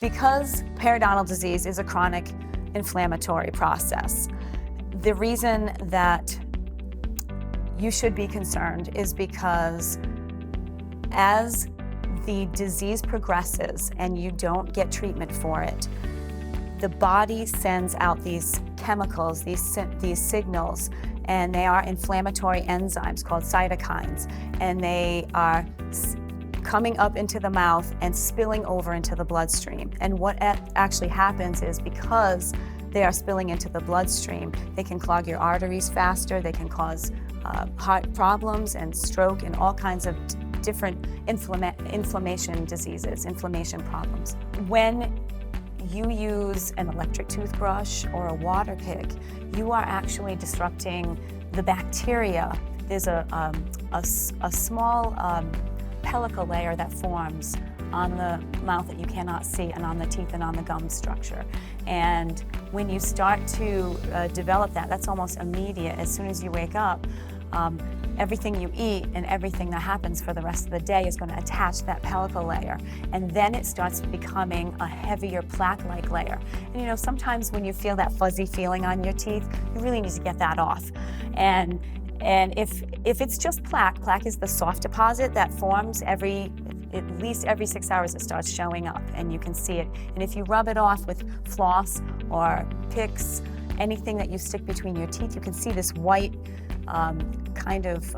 Because periodontal disease is a chronic inflammatory process, the reason that you should be concerned is because as the disease progresses and you don't get treatment for it, the body sends out these chemicals, these signals, and they are inflammatory enzymes called cytokines, and they are coming up into the mouth and spilling over into the bloodstream. And what actually happens is, because they are spilling into the bloodstream, they can clog your arteries faster, they can cause heart problems and stroke and all kinds of different inflammation diseases, inflammation problems. When you use an electric toothbrush or a water pick, you are actually disrupting the bacteria. There's a small pellicle layer that forms on the mouth that you cannot see, and on the teeth and on the gum structure. And when you start to develop that, that's almost immediate. As soon as you wake up, everything you eat and everything that happens for the rest of the day is going to attach that pellicle layer. And then it starts becoming a heavier plaque-like layer. And you know, sometimes when you feel that fuzzy feeling on your teeth, you really need to get that off. And if it's just plaque is the soft deposit that forms at least every 6 hours. It starts showing up and you can see it. And if you rub it off with floss or picks, anything that you stick between your teeth, you can see this white kind of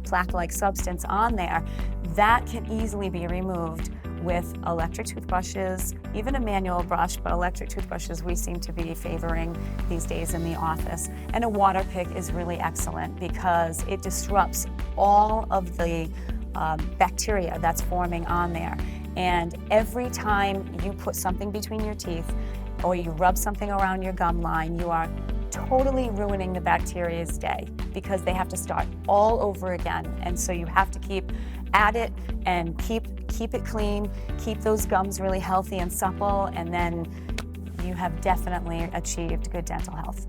plaque-like substance on there. That can easily be removed with electric toothbrushes, even a manual brush, but electric toothbrushes we seem to be favoring these days in the office. And a water pick is really excellent because it disrupts all of the bacteria that's forming on there. And every time you put something between your teeth or you rub something around your gum line, you are totally ruining the bacteria's day, because they have to start all over again. And so you have to keep at it and keep it clean, keep those gums really healthy and supple, and then you have definitely achieved good dental health.